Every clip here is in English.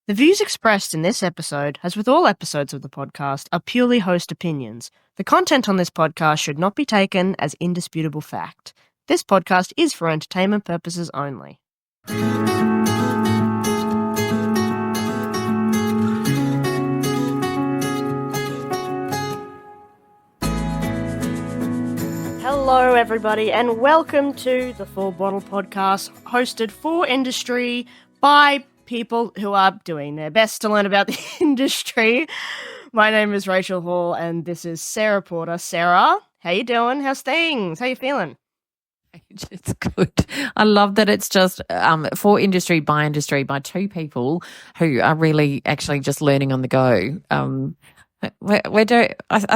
The views expressed in this episode, as with all episodes of the podcast, are purely host opinions. The content on this podcast should not be taken as indisputable fact. This podcast is for entertainment purposes only. Hello, everybody, and welcome to the Full Bottle Podcast, hosted for industry by people who are doing their best to learn about the industry. My name is Rachel Hall, and this is Sarah Porter. Sarah, how you doing? How's things? How you feeling? It's good. I love that it's just for industry by two people who are really actually just learning on the go. I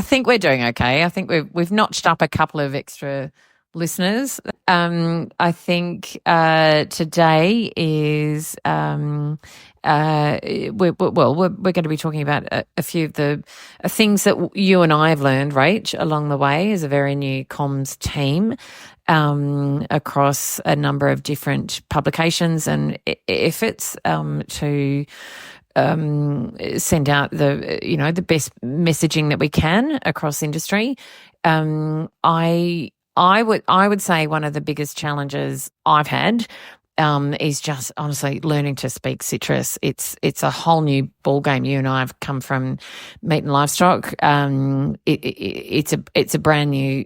think we're doing okay. I think we've notched up a couple of extra listeners. I think today is we're going to be talking about a few of the things that you and I have learned, Rach, along the way as a very new comms team across a number of different publications and efforts to send out the best messaging that we can across industry. I would say one of the biggest challenges I've had is just honestly learning to speak citrus. It's a whole new ball game. You and I have come from meat and livestock. It's a brand new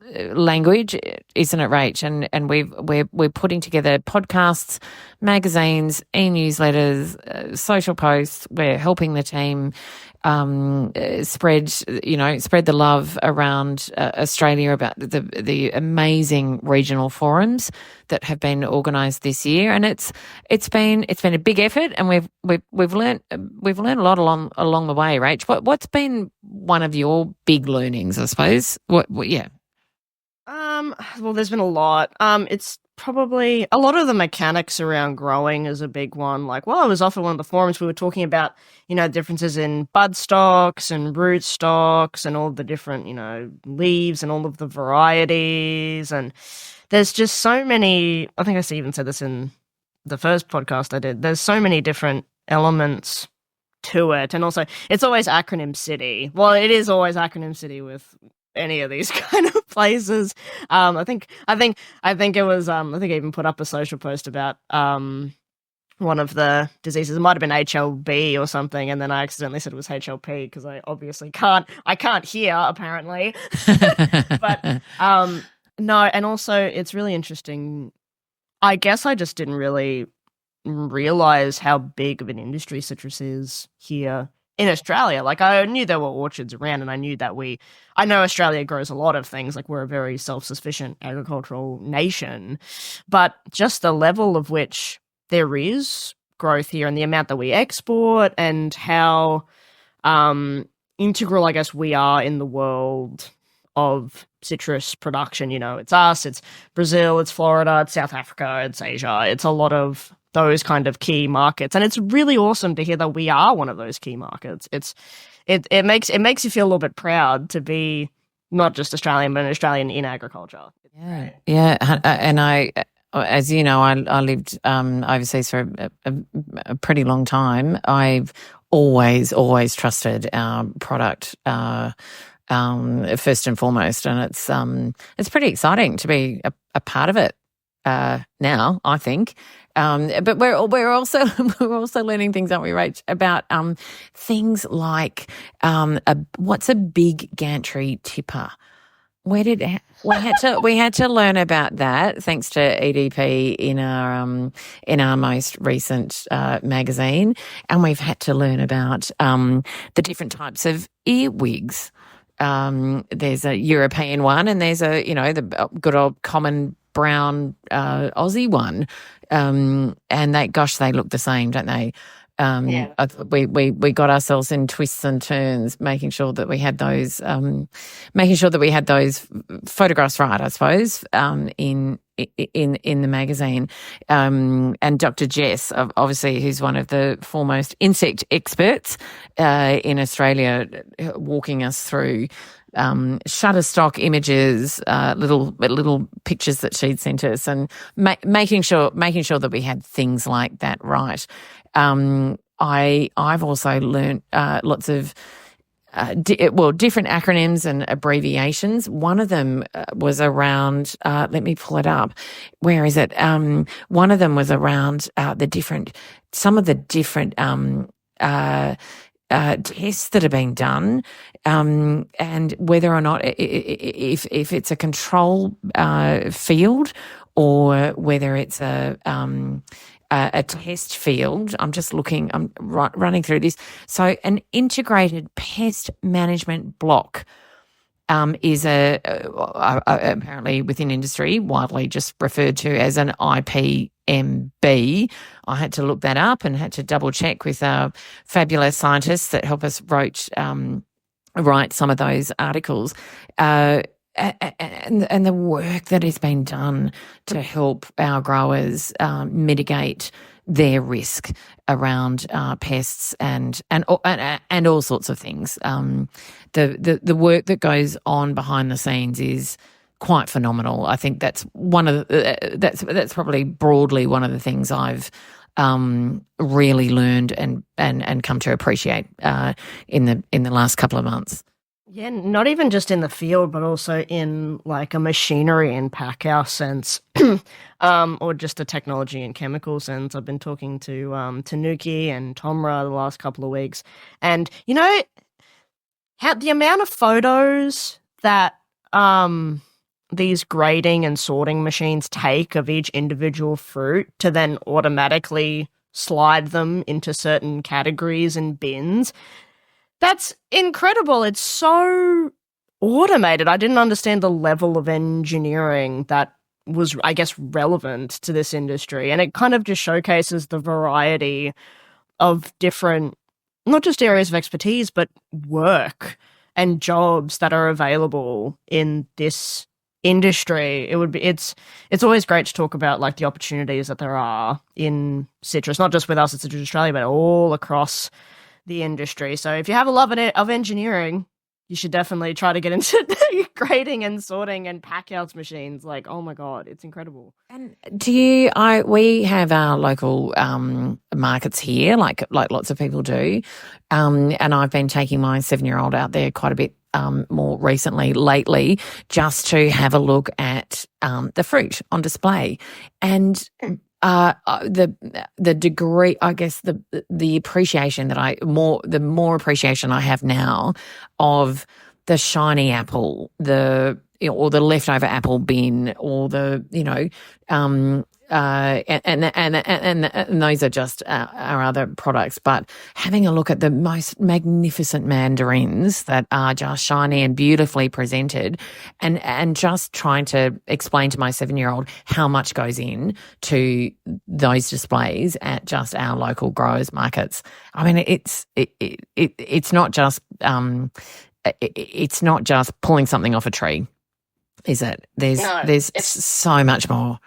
language, isn't it, Rach? And we're putting together podcasts, magazines, e-newsletters, social posts. We're helping the team spread the love around Australia about the amazing regional forums that have been organised this year, and it's been a big effort, and we've learned a lot along the way, Rach. What's been one of your big learnings, I suppose? Yeah. Well, there's been a lot. It's probably a lot of the mechanics around growing is a big one. Like, I was off at one of the forums, we were talking about, differences in bud stocks and root stocks and all the different, leaves and all of the varieties. And there's just so many, I think I even said this in the first podcast I did, there's so many different elements to it. And also, it's always acronym city. Well, it is always acronym city with any of these kind of places. I think it was, I think I even put up a social post about one of the diseases. It might have been HLB or something, and then I accidentally said it was HLP because I obviously can't hear, apparently. But no, and also it's really interesting. I guess I just didn't really realize how big of an industry citrus is here in Australia. Like, I knew there were orchards around, and I knew that I know Australia grows a lot of things. Like, we're a very self-sufficient agricultural nation, but just the level of which there is growth here and the amount that we export and how integral, I guess, we are in the world of citrus production. It's us, it's Brazil, it's Florida, it's South Africa, it's Asia. It's a lot of those kind of key markets, and it's really awesome to hear that we are one of those key markets. It makes you feel a little bit proud to be not just Australian, but an Australian in agriculture. Yeah, and I, as you know, I lived overseas for a pretty long time. I've always trusted our product first and foremost, and it's pretty exciting to be a part of it now, I think. But we're also learning things, aren't we, Rach, about things like what's a big gantry tipper? We had to learn about that thanks to EDP in our most recent magazine, and we've had to learn about the different types of earwigs. There's a European one, and there's the good old common brown Aussie one, and they look the same, don't they? We got ourselves in twists and turns, making sure that we had those photographs right, I suppose, in the magazine. And Dr. Jess, obviously, who's one of the foremost insect experts in Australia, walking us through Shutterstock images, little pictures that she'd sent us, and making sure that we had things like that right. I've also learnt lots of different acronyms and abbreviations. One of them was around, let me pull it up. Where is it? One of them was around some of the different tests that are being done, and whether or not if it's a control field or whether it's a test field. I'm just looking. I'm running through this. So, an integrated pest management block is apparently within industry widely just referred to as an IPMB. I had to look that up and had to double check with fabulous scientists that help us write some of those articles. And the work that has been done to help our growers mitigate their risk around pests and all sorts of things. The work that goes on behind the scenes is quite phenomenal. I think that's that's probably broadly one of the things I've really learned and come to appreciate in the last couple of months. Yeah, not even just in the field, but also in like a machinery and pack house sense, or just a technology and chemical sense. I've been talking to Tanuki and Tomra the last couple of weeks, and how the amount of photos that these grading and sorting machines take of each individual fruit to then automatically slide them into certain categories and bins. That's incredible. It's so automated. I didn't understand the level of engineering that was, I guess, relevant to this industry. And it kind of just showcases the variety of different, not just areas of expertise, but work and jobs that are available in this industry. It's always great to talk about like the opportunities that there are in citrus, not just with us at Citrus Australia, but all across the industry. So if you have a love of engineering, you should definitely try to get into grading and sorting and pack house machines. Like, oh my God, it's incredible. And we have our local markets here, like lots of people do. And I've been taking my 7-year-old out there quite a bit more lately, just to have a look at the fruit on display. And the degree, I guess, the appreciation the more appreciation I have now of the shiny apple, or the leftover apple bin, or and those are just our other products. But having a look at the most magnificent mandarins that are just shiny and beautifully presented, and just trying to explain to my 7-year-old how much goes in to those displays at just our local growers markets. I mean, it's not just pulling something off a tree, is it? There's so much more.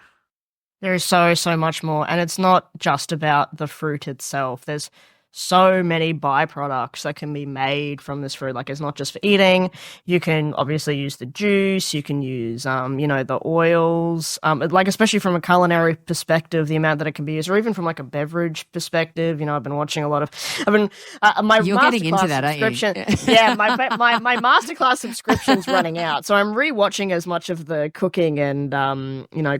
There is so much more, and it's not just about the fruit itself. There's so many byproducts that can be made from this fruit. Like, it's not just for eating. You can obviously use the juice. You can use, the oils. Like, especially from a culinary perspective, the amount that it can be used, or even from like a beverage perspective. I've been watching a lot of. My You're getting into that, subscription. Aren't you? Yeah, my masterclass subscription's running out, so I'm rewatching as much of the cooking and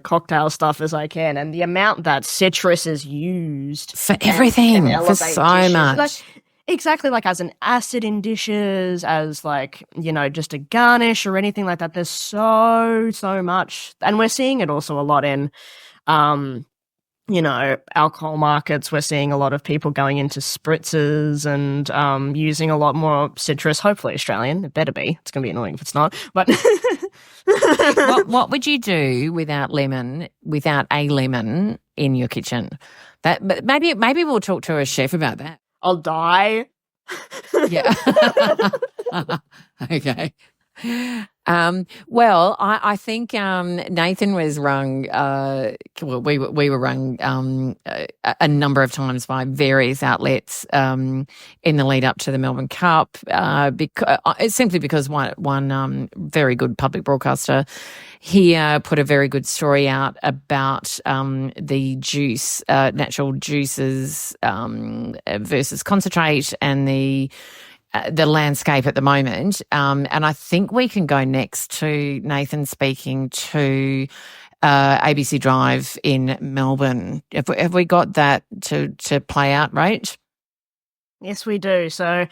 cocktail stuff as I can. And the amount that citrus is used for everything, for so much. Like, exactly, like as an acid in dishes, as like, just a garnish or anything like that. There's so much. And we're seeing it also a lot in, alcohol markets. We're seeing a lot of people going into spritzers and using a lot more citrus, hopefully Australian. It better be. It's going to be annoying if it's not. But what would you do without a lemon in your kitchen? But maybe we'll talk to a chef about that. I'll die. Yeah. Okay. Well, I think Nathan was rung. We were rung a number of times by various outlets in the lead up to the Melbourne Cup, simply because one very good public broadcaster here put a very good story out about the juice, natural juices versus concentrate, and the landscape at the moment. And I think we can go next to Nathan speaking to ABC Drive in Melbourne. Have we got that to play out, Rach? Yes, we do. So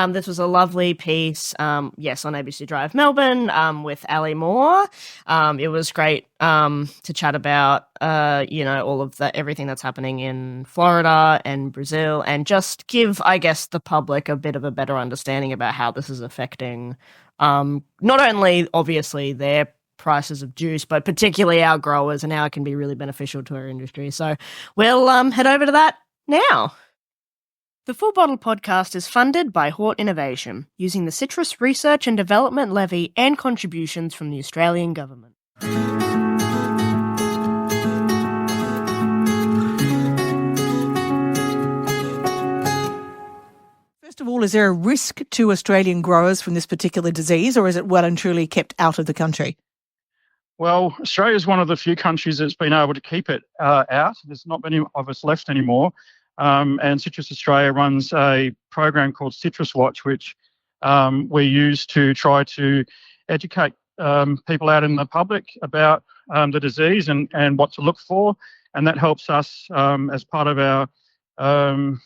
this was a lovely piece, yes, on ABC Drive Melbourne with Ali Moore. It was great to chat about, all of that, everything that's happening in Florida and Brazil, and just give, I guess, the public a bit of a better understanding about how this is affecting not only, obviously, their prices of juice, but particularly our growers, and how it can be really beneficial to our industry. So we'll head over to that now. The Full Bottle podcast is funded by Hort Innovation, using the Citrus Research and Development Levy and contributions from the Australian Government. First of all, is there a risk to Australian growers from this particular disease, or is it well and truly kept out of the country? Well, Australia is one of the few countries that's been able to keep it out. There's not many of us left anymore. And Citrus Australia runs a program called Citrus Watch, which we use to try to educate people out in the public about the disease and what to look for. And that helps us as part of our role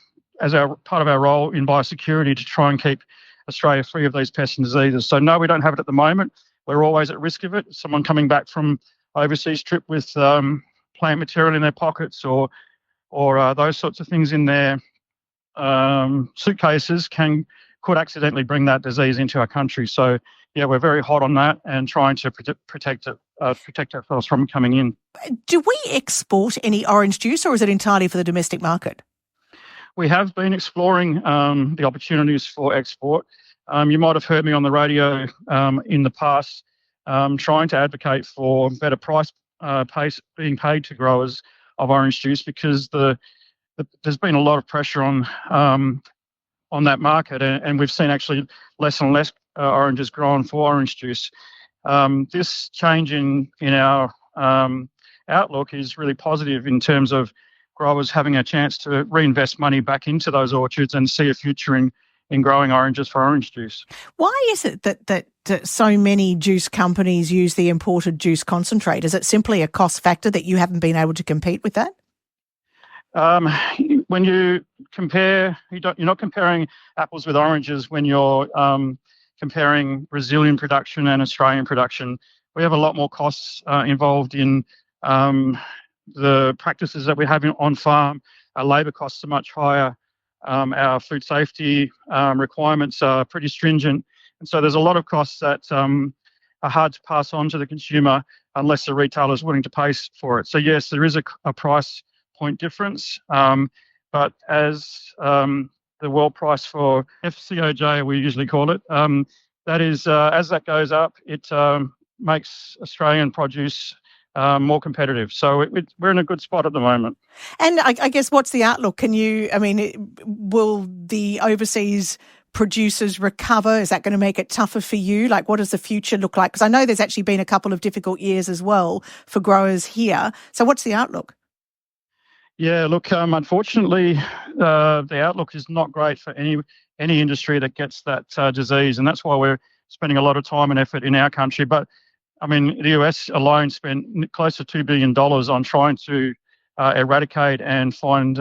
in biosecurity to try and keep Australia free of these pests and diseases. So no, we don't have it at the moment. We're always at risk of it. Someone coming back from overseas trip with plant material in their pockets or those sorts of things in their suitcases could accidentally bring that disease into our country. So yeah, we're very hot on that and trying to protect ourselves from coming in. Do we export any orange juice, or is it entirely for the domestic market? We have been exploring the opportunities for export. You might have heard me on the radio in the past trying to advocate for better price being paid to growers of orange juice, because there's been a lot of pressure on that market, and we've seen actually less and less oranges grown for orange juice. This change in our outlook is really positive in terms of growers having a chance to reinvest money back into those orchards and see a future in growing oranges for orange juice. Why is it that so many juice companies use the imported juice concentrate? Is it simply a cost factor that you haven't been able to compete with that? When you compare, you're not comparing apples with oranges when you're comparing Brazilian production and Australian production. We have a lot more costs involved in the practices that we have on farm. Our labour costs are much higher. Our food safety requirements are pretty stringent. And so there's a lot of costs that are hard to pass on to the consumer unless the retailer is willing to pay for it. So yes, there is a price point difference. But as the world price for FCOJ, we usually call it, that is, as that goes up, it makes Australian produce more competitive. So we're in a good spot at the moment. And I guess, what's the outlook? Will the overseas producers recover? Is that going to make it tougher for you? Like, what does the future look like? Because I know there's actually been a couple of difficult years as well for growers here. So what's the outlook? Yeah, look, unfortunately, the outlook is not great for any industry that gets that disease, and that's why we're spending a lot of time and effort in our country. But I mean, the US alone spent close to $2 billion on trying to eradicate and find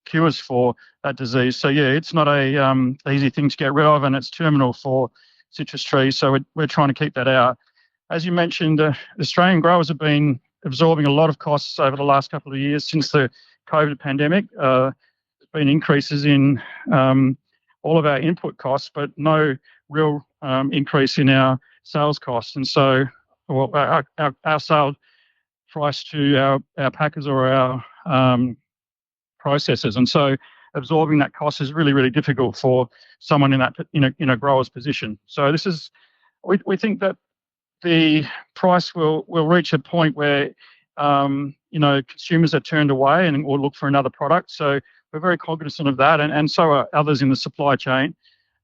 cures for that disease. So yeah, it's not a easy thing to get rid of, and it's terminal for citrus trees. So we're trying to keep that out. As you mentioned, Australian growers have been absorbing a lot of costs over the last couple of years since the COVID pandemic. There's been increases in all of our input costs, but no real increase in our sales costs. And so our sale price to our packers or our processors. And so absorbing that cost is really, really difficult for someone in a grower's position. So we think that the price will reach a point where consumers are turned away and will look for another product. So we're very cognizant of that, and so are others in the supply chain.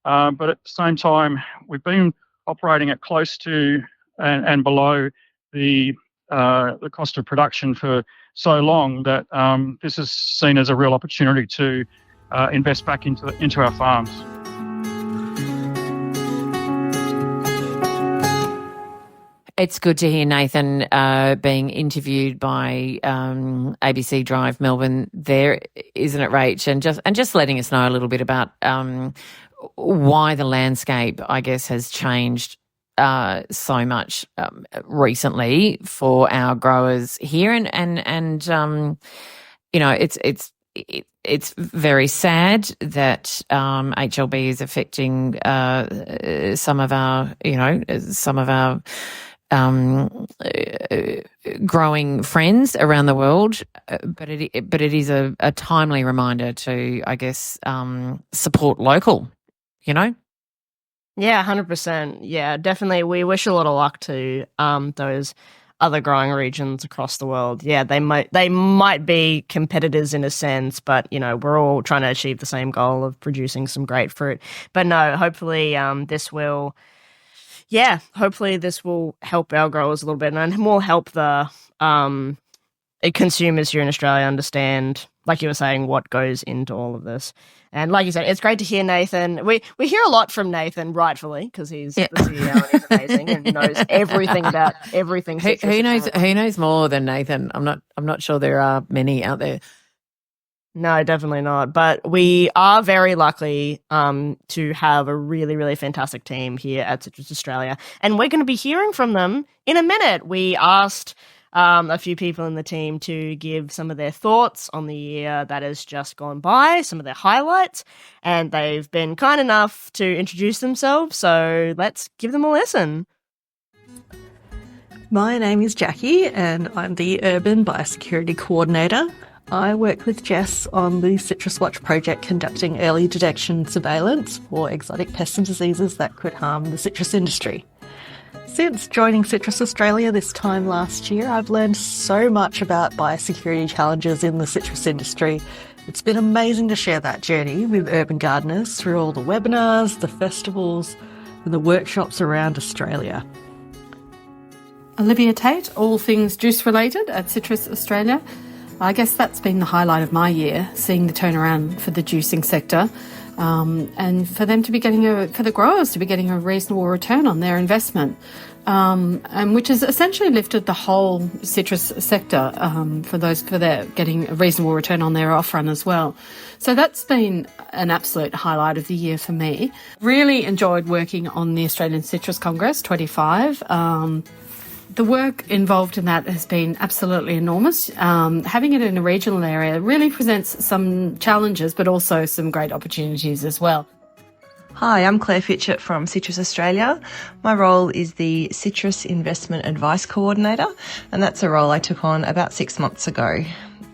But at the same time, we've been operating at close to and below the cost of production for so long that this is seen as a real opportunity to invest back into our farms. It's good to hear Nathan being interviewed by ABC Drive Melbourne there, isn't it, Rach? And just letting us know a little bit about why the landscape, I guess, has changed so much recently for our growers here, and it's very sad that HLB is affecting some of our growing friends around the world, but it is a timely reminder to, I guess, support local. Yeah, 100%. Yeah, definitely. We wish a lot of luck to those other growing regions across the world. Yeah, they might be competitors in a sense, but we're all trying to achieve the same goal of producing some great fruit. But no, hopefully this will help our growers a little bit, and will help the consumers here in Australia understand, like you were saying, what goes into all of this. And like you said, it's great to hear Nathan. We hear a lot from Nathan, rightfully, because he's the CEO and he's amazing and knows everything about everything. Who knows more than Nathan? I'm not sure there are many out there. No, definitely not. But we are very lucky to have a really, really fantastic team here at Citrus Australia. And we're going to be hearing from them in a minute. We asked a few people in the team to give some of their thoughts on the year that has just gone by, some of their highlights, and they've been kind enough to introduce themselves. So let's give them a listen. My name is Jackie and I'm the Urban Biosecurity Coordinator. I work with Jess on the Citrus Watch project conducting early detection surveillance for exotic pests and diseases that could harm the citrus industry. Since joining Citrus Australia this time last year, I've learned so much about biosecurity challenges in the citrus industry. It's been amazing to share that journey with urban gardeners through all the webinars, the festivals, and the workshops around Australia. Olivia Tate, all things juice related at Citrus Australia. I guess that's been the highlight of my year, seeing the turnaround for the juicing sector, and for them to be for the growers to be getting a reasonable return on their investment, and which has essentially lifted the whole citrus sector for their getting a reasonable return on their off-run as well. So that's been an absolute highlight of the year for me. Really enjoyed working on the Australian Citrus Congress 25. The work involved in that has been absolutely enormous. Having it in a regional area really presents some challenges, but also some great opportunities as well. Hi, I'm Claire Fitchett from Citrus Australia. My role is the Citrus Investment Advice Coordinator, and that's a role I took on about 6 months ago.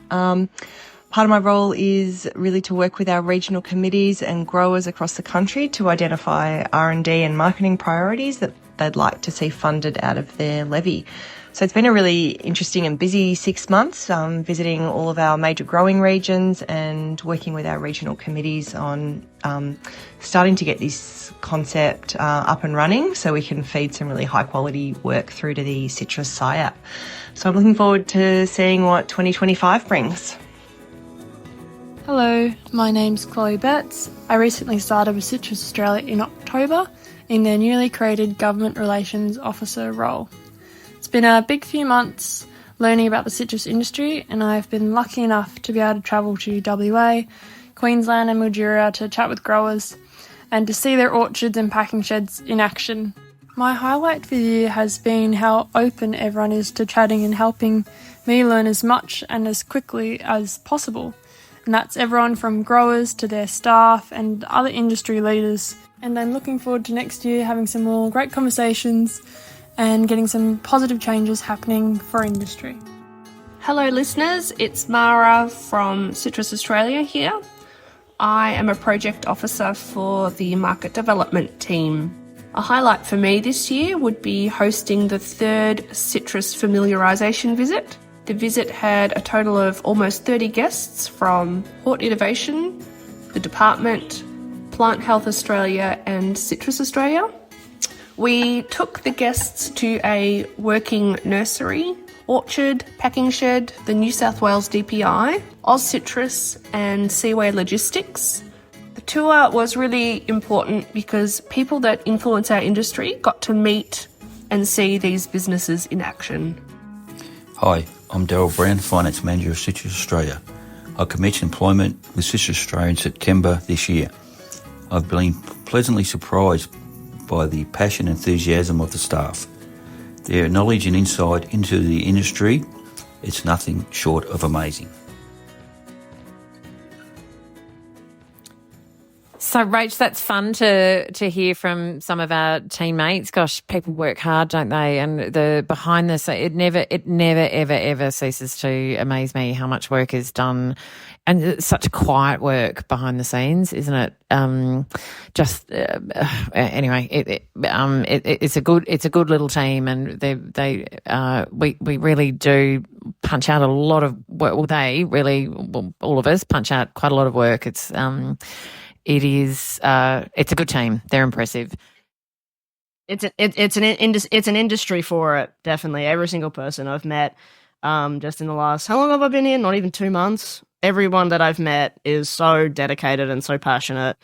Part of my role is really to work with our regional committees and growers across the country to identify R&D and marketing priorities that they'd like to see funded out of their levy. So it's been a really interesting and busy 6 months, visiting all of our major growing regions and working with our regional committees on starting to get this concept up and running so we can feed some really high quality work through to the Citrus SciApp. So I'm looking forward to seeing what 2025 brings. Hello, my name's Chloe Betts. I recently started with Citrus Australia in October in their newly created Government Relations Officer role. It's been a big few months learning about the citrus industry, and I've been lucky enough to be able to travel to WA, Queensland and Mildura to chat with growers and to see their orchards and packing sheds in action. My highlight for the year has been how open everyone is to chatting and helping me learn as much and as quickly as possible. And that's everyone from growers to their staff and other industry leaders. And I'm looking forward to next year having some more great conversations and getting some positive changes happening for industry. Hello listeners, it's Mara from Citrus Australia here. I am a project officer for the market development team. A highlight for me this year would be hosting the 3rd citrus familiarisation visit. The visit had a total of almost 30 guests from Hort Innovation, the department, Plant Health Australia and Citrus Australia. We took the guests to a working nursery, orchard, packing shed, the New South Wales DPI, Oz Citrus and Seaway Logistics. The tour was really important because people that influence our industry got to meet and see these businesses in action. Hi, I'm Daryl Brown, Finance Manager of Citrus Australia. I commenced employment with Citrus Australia in September this year. I've been pleasantly surprised by the passion and enthusiasm of the staff. Their knowledge and insight into the industry, it's nothing short of amazing. So, Rach, that's fun to hear from some of our teammates. Gosh, people work hard, don't they? And the behind the scenes, it never, ever ceases to amaze me how much work is done, and it's such quiet work behind the scenes, isn't it? Anyway, it's a good little team, and we really do punch out a lot of work. Well, all of us punch out quite a lot of work. It's a good team. They're impressive. It's an industry for it, definitely. Every single person I've met, just in the last, how long have I been here? Not even 2 months. Everyone that I've met is so dedicated and so passionate,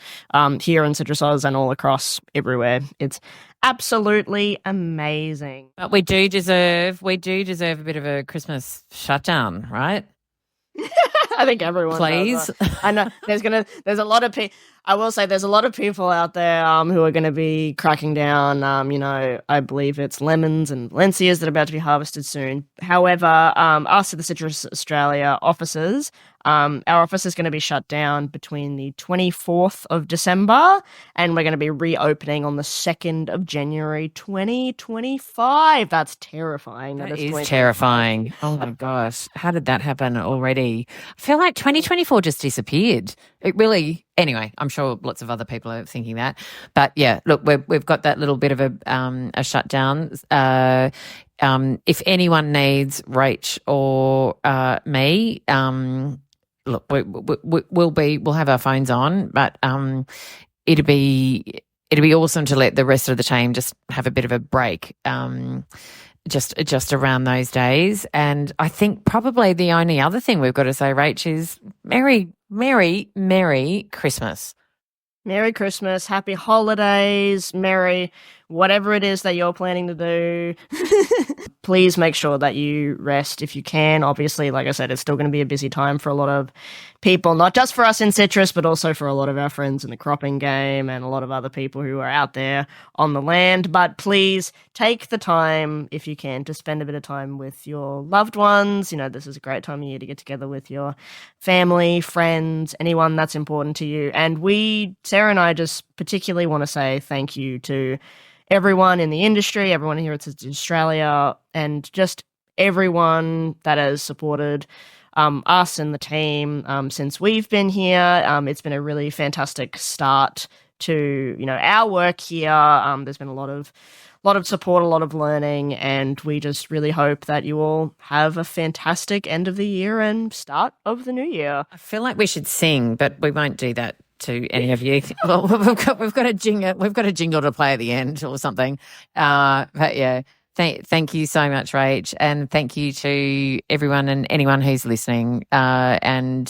here in Citrus Oz and all across everywhere. It's absolutely amazing. But we do deserve a bit of a Christmas shutdown, right? I think everyone Please. does. I know there's a lot of people. I will say there's a lot of people out there who are going to be cracking down. I believe it's lemons and Valencias that are about to be harvested soon. However, us at the Citrus Australia offices, our office is going to be shut down between the 24th of December and we're going to be reopening on the 2nd of January 2025. That's terrifying. That is terrifying. Oh my gosh. How did that happen already? I feel like 2024 just disappeared. It really, anyway, I'm sure lots of other people are thinking that. But yeah, look, we've got that little bit of a shutdown. If anyone needs Rach or me, look, we'll have our phones on, but it'd be awesome to let the rest of the team just have a bit of a break. Just around those days. And I think probably the only other thing we've got to say, Rach, is Merry Christmas. Merry Christmas, happy holidays, merry whatever it is that you're planning to do. Please make sure that you rest if you can. Obviously, like I said, it's still going to be a busy time for a lot of people, not just for us in citrus, but also for a lot of our friends in the cropping game and a lot of other people who are out there on the land. But please take the time, if you can, to spend a bit of time with your loved ones. This is a great time of year to get together with your family, friends, anyone that's important to you. And Sarah and I just particularly want to say thank you to everyone in the industry, everyone here at Citrus Australia, and just everyone that has supported us and the team since we've been here. It's been a really fantastic start to our work here. There's been a lot of support, a lot of learning, and we just really hope that you all have a fantastic end of the year and start of the new year. I feel like we should sing, but we won't do that to any of you. Well, we've got a jingle to play at the end or something. But yeah, thank you so much, Rach, and thank you to everyone and anyone who's listening. And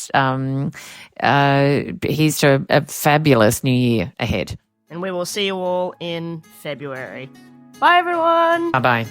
here's to a fabulous new year ahead. And we will see you all in February. Bye, everyone. Bye-bye.